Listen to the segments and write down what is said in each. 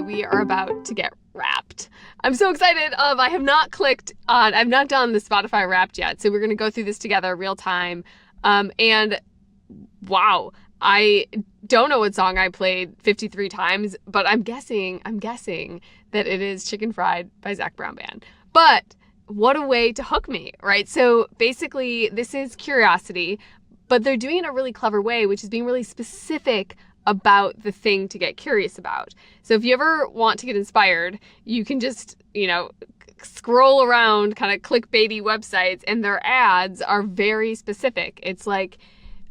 we are about to get wrapped. I'm so excited. I've not done the Spotify Wrapped yet, so we're going to go through this together real time. And wow, I don't know what song I played 53 times, but I'm guessing that it is Chicken Fried by Zac Brown Band. But what a way to hook me, right? So basically, this is curiosity, but they're doing it in a really clever way, which is being really specific about the thing to get curious about. So if you ever want to get inspired, you can just, scroll around kind of clickbaity websites, and their ads are very specific. It's like,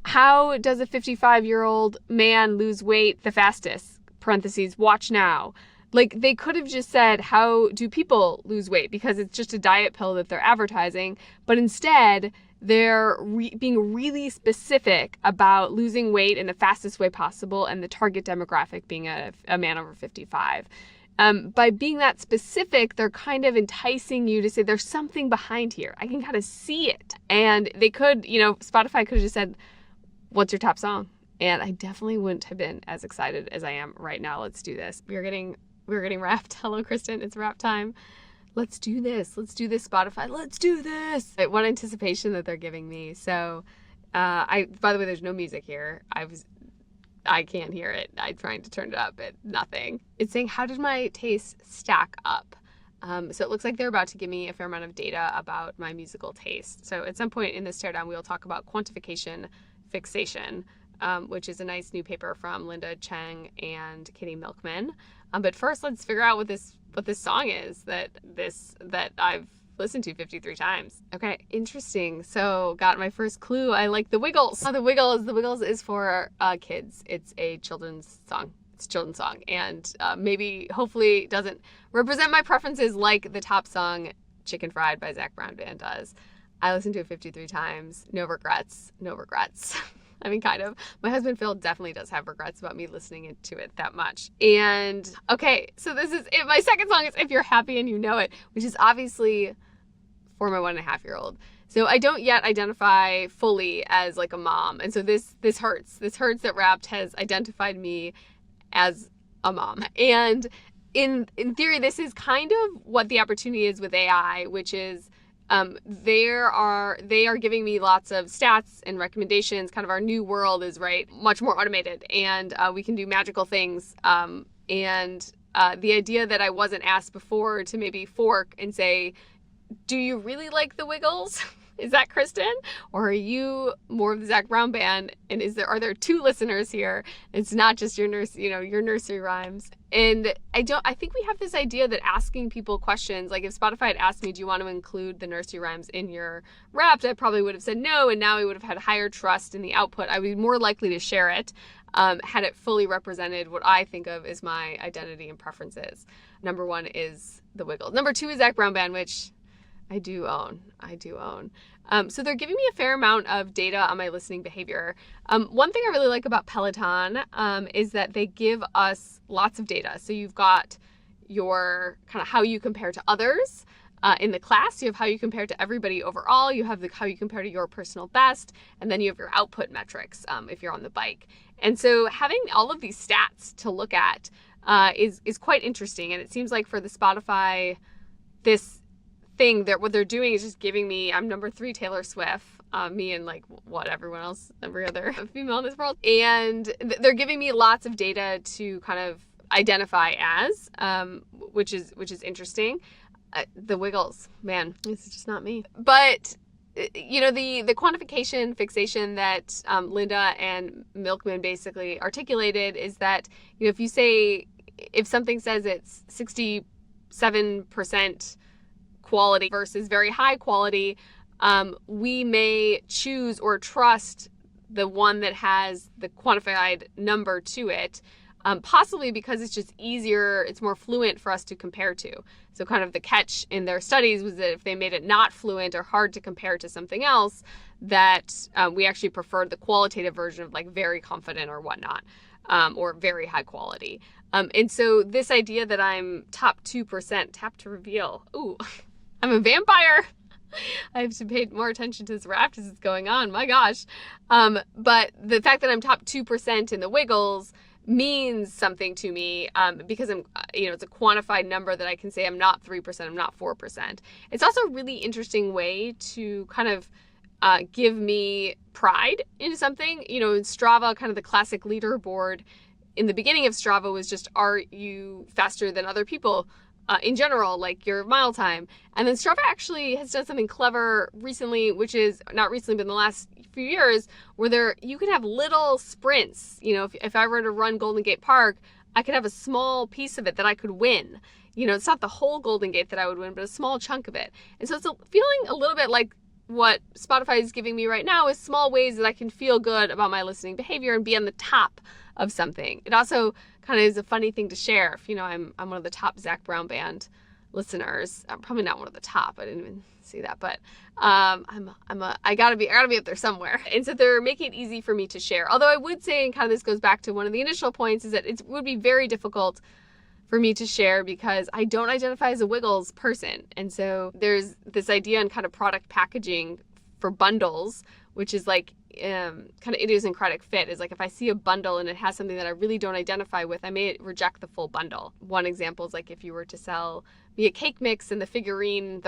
how does a 55-year-old man lose weight the fastest? Parentheses, watch now. Like, they could have just said, how do people lose weight? Because it's just a diet pill that they're advertising. But instead, they're being really specific about losing weight in the fastest way possible, and the target demographic being a man over 55. By being that specific, they're kind of enticing you to say, there's something behind here. I can kind of see it. And they could, Spotify could have just said, what's your top song? And I definitely wouldn't have been as excited as I am right now. Let's do this. We're getting wrapped. Hello, Kristen. It's wrap time. Let's do this. Let's do this, Spotify. Let's do this. What anticipation that they're giving me. So, by the way, there's no music here. I can't hear it. I'm trying to turn it up, but nothing. It's saying, how did my taste stack up? So it looks like they're about to give me a fair amount of data about my musical taste. So at some point in this teardown, we'll talk about quantification, fixation, which is a nice new paper from Linda Cheng and Katie Milkman. But first, let's figure out what this song is that I've listened to 53 times. Okay, interesting. So got my first clue. I like the Wiggles. The Wiggles is for kids. It's a children's song. It's a children's song, and hopefully doesn't represent my preferences like the top song Chicken Fried by Zac Brown Band does. I listened to it 53 times. No regrets. I mean, kind of. My husband Phil definitely does have regrets about me listening to it that much. And okay, so this is it. My second song is If You're Happy and You Know It, which is obviously for my 1.5-year-old. So I don't yet identify fully as like a mom. And so this hurts. This hurts that Wrapped has identified me as a mom. And in theory, this is kind of what the opportunity is with AI, which is they are giving me lots of stats and recommendations. Kind of our new world is much more automated, and we can do magical things. And the idea that I wasn't asked before to maybe fork and say, do you really like the Wiggles? Is that Kristen? Or are you more of the Zac Brown Band? And are there two listeners here? It's not just your nursery rhymes. And I think we have this idea that asking people questions, like if Spotify had asked me, do you want to include the nursery rhymes in your Wrapped? I probably would have said no, and now we would have had higher trust in the output. I would be more likely to share it had it fully represented what I think of as my identity and preferences. Number one is the Wiggles. Number two is Zac Brown Band, which I do own. So they're giving me a fair amount of data on my listening behavior. One thing I really like about Peloton is that they give us lots of data. So you've got your kind of how you compare to others in the class. You have how you compare to everybody overall. You have how you compare to your personal best. And then you have your output metrics if you're on the bike. And so having all of these stats to look at is quite interesting. And it seems like for the Spotify, this thing that what they're doing is just giving me, I'm number 3 Taylor Swift, me and everyone else, every other female in this world, and they're giving me lots of data to kind of identify as, which is interesting. The Wiggles, man, this is just not me. But the quantification fixation that Linda and Milkman basically articulated is that if something says it's 67% quality versus very high quality, we may choose or trust the one that has the quantified number to it, possibly because it's just easier, it's more fluent for us to compare to. So kind of the catch in their studies was that if they made it not fluent or hard to compare to something else, that we actually preferred the qualitative version of very confident or whatnot, or very high quality. And so this idea that I'm top 2%, tap to reveal, ooh, I'm a vampire. I have to pay more attention to this Wrapped as it's going on. My gosh. But the fact that I'm top 2% in the Wiggles means something to me because I'm, it's a quantified number that I can say I'm not 3%, I'm not 4%. It's also a really interesting way to kind of give me pride in something. In Strava, kind of the classic leaderboard in the beginning of Strava was just, are you faster than other people in general, like your mile time? And then Strava actually has done something clever recently, which is not recently, but in the last few years, where you can have little sprints. If I were to run Golden Gate Park, I could have a small piece of it that I could win. It's not the whole Golden Gate that I would win, but a small chunk of it. And so it's feeling a little bit like what Spotify is giving me right now, is small ways that I can feel good about my listening behavior and be on the top of something. It also kind of is a funny thing to share. If I'm one of the top Zac Brown Band listeners. I'm probably not one of the top. I didn't even see that, but I gotta be up there somewhere. And so they're making it easy for me to share. Although I would say, and kind of this goes back to one of the initial points, is that it would be very difficult for me to share because I don't identify as a Wiggles person. And so there's this idea in kind of product packaging for bundles, which is like kind of idiosyncratic fit, is like if I see a bundle and it has something that I really don't identify with, I may reject the full bundle. One example is like if you were to sell me a cake mix and the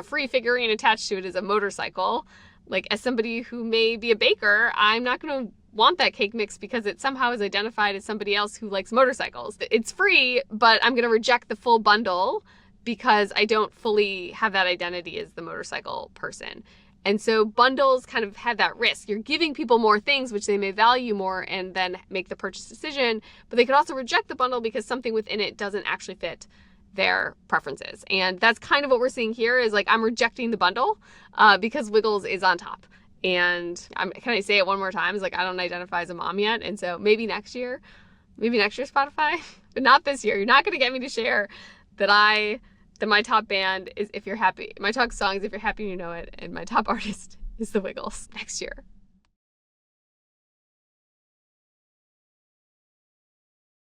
free figurine attached to it is a motorcycle. Like, as somebody who may be a baker, I'm not going to want that cake mix because it somehow is identified as somebody else who likes motorcycles. It's free, but I'm going to reject the full bundle because I don't fully have that identity as the motorcycle person. And so bundles kind of have that risk. You're giving people more things which they may value more and then make the purchase decision, but they could also reject the bundle because something within it doesn't actually fit their preferences. And that's kind of what we're seeing here, is like I'm rejecting the bundle because Wiggles is on top. And can I say it one more time? It's like I don't identify as a mom yet. And so maybe next year Spotify, but not this year. You're not going to get me to share that my top band is If You're Happy. My top song is If You're Happy You Know It. And my top artist is the Wiggles next year.